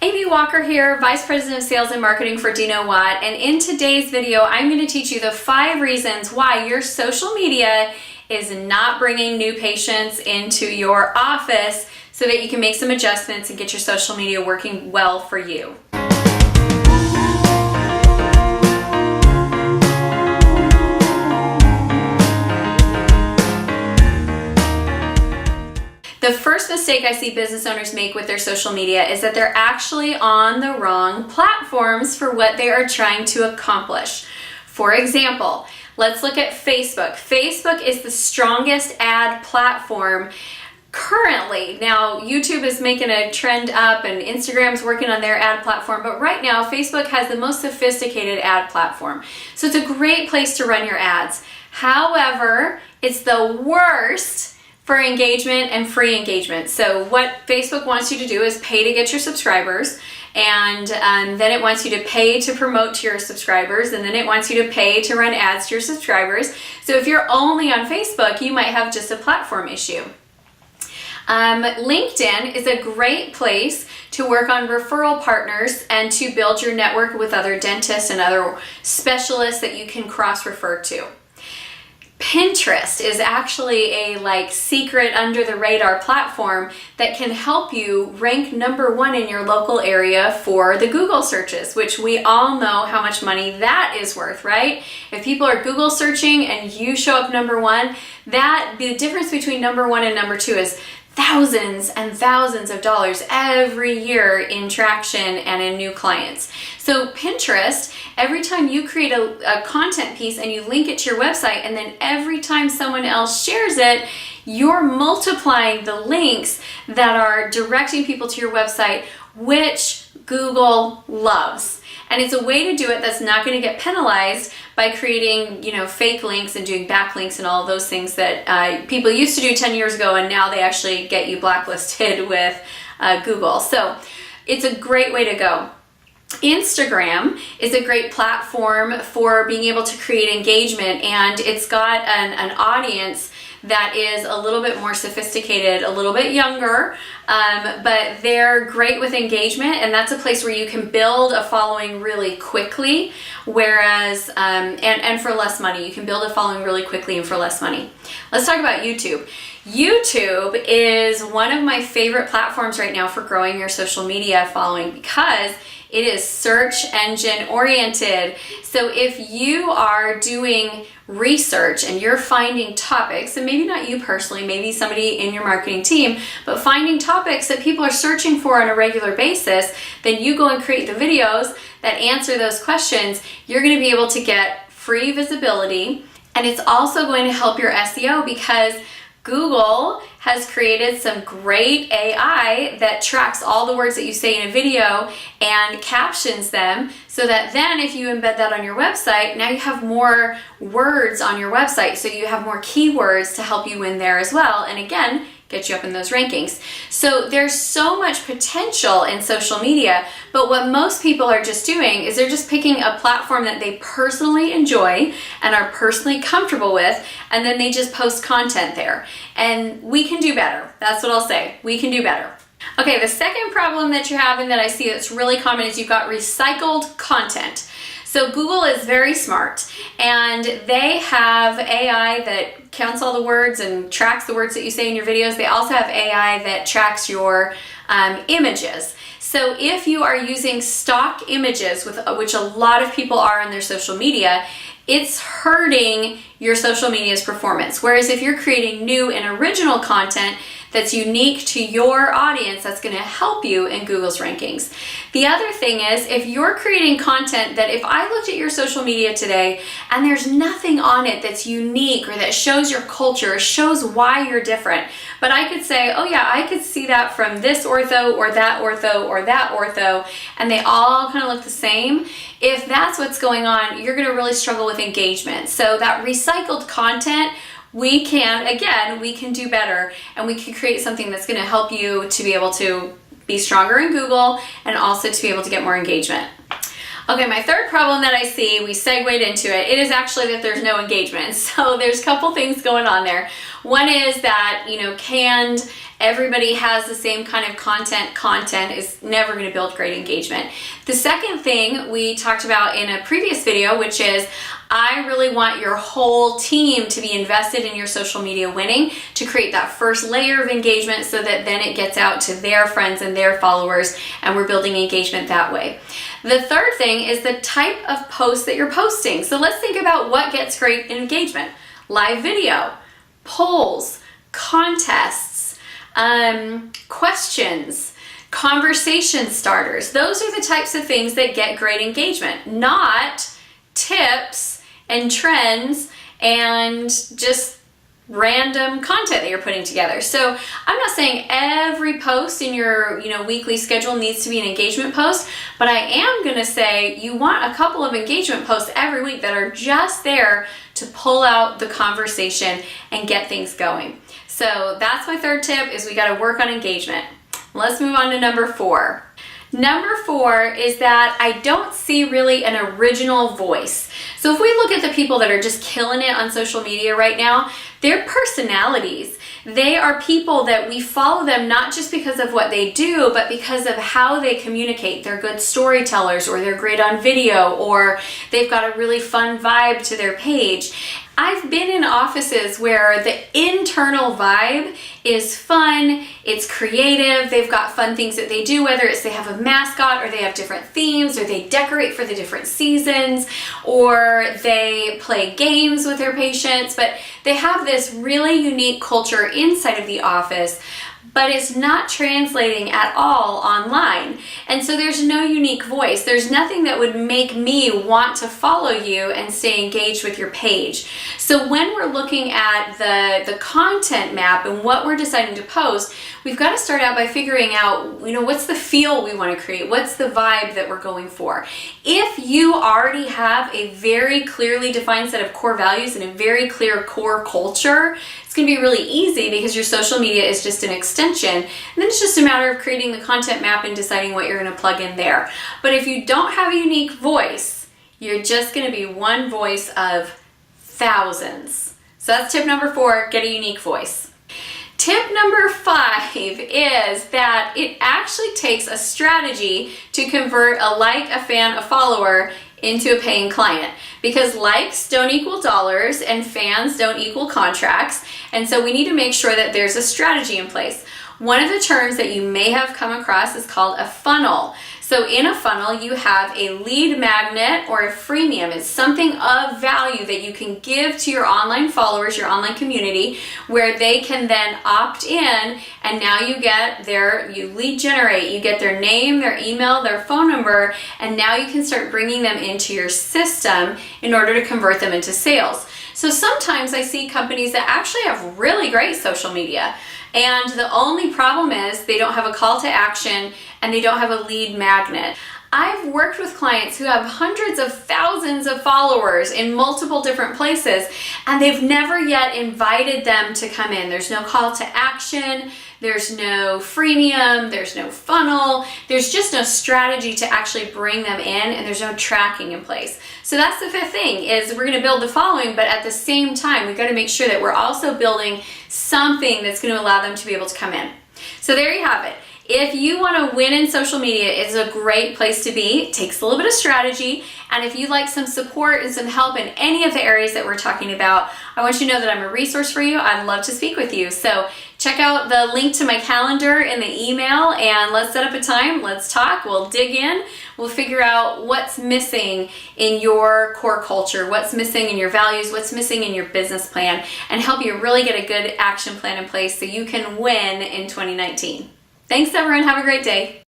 Amy Walker here, Vice President of Sales and Marketing for Do Know What, and in today's video I'm going to teach you the 5 reasons why your social media is not bringing new patients into your office so that you can make some adjustments and get your social media working well for you. The first mistake I see business owners make with their social media is that they're actually on the wrong platforms for what they are trying to accomplish. For example, let's look at Facebook. Facebook is the strongest ad platform currently. Now, YouTube is making a trend up and Instagram's working on their ad platform, but right now Facebook has the most sophisticated ad platform. So it's a great place to run your ads. However, it's the worst for engagement and free engagement. So what Facebook wants you to do is pay to get your subscribers, and then it wants you to pay to promote to your subscribers, and then it wants you to pay to run ads to your subscribers. So if you're only on Facebook, you might have just a platform issue. LinkedIn is a great place to work on referral partners and to build your network with other dentists and other specialists that you can cross-refer to. Pinterest is actually a secret under the radar platform that can help you rank #1 in your local area for the Google searches, which we all know how much money that is worth, right? If people are Google searching and you show up #1, the difference between #1 and #2 is thousands and thousands of dollars every year in traction and in new clients. So Pinterest, every time you create a content piece and you link it to your website, and then every time someone else shares it, you're multiplying the links that are directing people to your website, which Google loves. And it's a way to do it that's not going to get penalized by creating, fake links and doing backlinks and all of those things that people used to do 10 years ago, and now they actually get you blacklisted with Google. So it's a great way to go. Instagram is a great platform for being able to create engagement, and it's got an audience that is a little bit more sophisticated, a little bit younger, but they're great with engagement, and that's a place where you can build a following really quickly, whereas, and for less money. You can build a following really quickly and for less money. Let's talk about YouTube. YouTube is one of my favorite platforms right now for growing your social media following because it is search engine oriented. So if you are doing research and you're finding topics, and maybe not you personally, maybe somebody in your marketing team, but finding topics that people are searching for on a regular basis, then you go and create the videos that answer those questions. You're going to be able to get free visibility, and it's also going to help your SEO because Google has created some great AI that tracks all the words that you say in a video and captions them, so that then if you embed that on your website, now you have more words on your website, so you have more keywords to help you win there as well, and again, get you up in those rankings. So there's so much potential in social media, but what most people are just doing is they're just picking a platform that they personally enjoy and are personally comfortable with, and then they just post content there. And we can do better. That's what I'll say. We can do better. Okay, the second problem that you're having that I see that's really common is you've got recycled content. So Google is very smart, and they have AI that counts all the words and tracks the words that you say in your videos. They also have AI that tracks your images. So if you are using stock images, which a lot of people are on their social media, it's hurting your social media's performance. Whereas if you're creating new and original content that's unique to your audience, that's going to help you in Google's rankings. The other thing is, if you're creating content that if I looked at your social media today and there's nothing on it that's unique or that shows your culture, or shows why you're different, but I could say, oh yeah, I could see that from this ortho or that ortho or that ortho, and they all kind of look the same. If that's what's going on, you're going to really struggle with engagement. So that recycled content, we can do better, and we can create something that's going to help you to be able to be stronger in Google and also to be able to get more engagement. Okay, my third problem that I see, we segued into it, it is actually that there's no engagement. So there's a couple things going on there. One is that, canned everybody has the same kind of content is never going to build great engagement. The second thing we talked about in a previous video, which is I really want your whole team to be invested in your social media winning to create that first layer of engagement so that then it gets out to their friends and their followers, and we're building engagement that way. The third thing is the type of post that you're posting. So let's think about what gets great engagement. Live video, polls, contests, questions, conversation starters. Those are the types of things that get great engagement, not tips and trends and just random content that you're putting together. So I'm not saying every post in your weekly schedule needs to be an engagement post, but I am going to say you want a couple of engagement posts every week that are just there to pull out the conversation and get things going. So that's my third tip, is we got to work on engagement. Let's move on to number 4. Number 4 is that I don't see really an original voice. So if we look at the people that are just killing it on social media right now, they're personalities. They are people that we follow them not just because of what they do, but because of how they communicate. They're good storytellers, or they're great on video, or they've got a really fun vibe to their page. I've been in offices where the internal vibe is fun, it's creative, they've got fun things that they do, whether it's they have a mascot, or they have different themes, or they decorate for the different seasons, or they play games with their patients, but they have this really unique culture inside of the office, but it's not translating at all online. And so there's no unique voice. There's nothing that would make me want to follow you and stay engaged with your page. So when we're looking at the content map and what we're deciding to post, we've got to start out by figuring out, what's the feel we want to create? What's the vibe that we're going for? If you already have a very clearly defined set of core values and a very clear core culture, it's going to be really easy because your social media is just an extension. And then it's just a matter of creating the content map and deciding what you're going to plug in there. But if you don't have a unique voice, you're just going to be one voice of thousands. So that's tip number 4, get a unique voice. Tip number 5 is that it actually takes a strategy to convert a like, a fan, a follower into a paying client, because likes don't equal dollars and fans don't equal contracts. And so we need to make sure that there's a strategy in place. One of the terms that you may have come across is called a funnel. So in a funnel, you have a lead magnet or a freemium. It's something of value that you can give to your online followers, your online community, where they can then opt in, and now you lead generate, you get their name, their email, their phone number, and now you can start bringing them into your system in order to convert them into sales. So sometimes I see companies that actually have really great social media, and the only problem is they don't have a call to action and they don't have a lead magnet. I've worked with clients who have hundreds of thousands of followers in multiple different places, and they've never yet invited them to come in. There's no call to action, there's no freemium, there's no funnel, there's just no strategy to actually bring them in, and there's no tracking in place. So that's the 5th thing, is we're gonna build the following, but at the same time, we've gotta make sure that we're also building something that's gonna allow them to be able to come in. So there you have it. If you want to win in social media, it's a great place to be. It takes a little bit of strategy. And if you'd like some support and some help in any of the areas that we're talking about, I want you to know that I'm a resource for you. I'd love to speak with you. So check out the link to my calendar in the email, and let's set up a time. Let's talk. We'll dig in. We'll figure out what's missing in your core culture, what's missing in your values, what's missing in your business plan, and help you really get a good action plan in place so you can win in 2019. Thanks, everyone. Have a great day.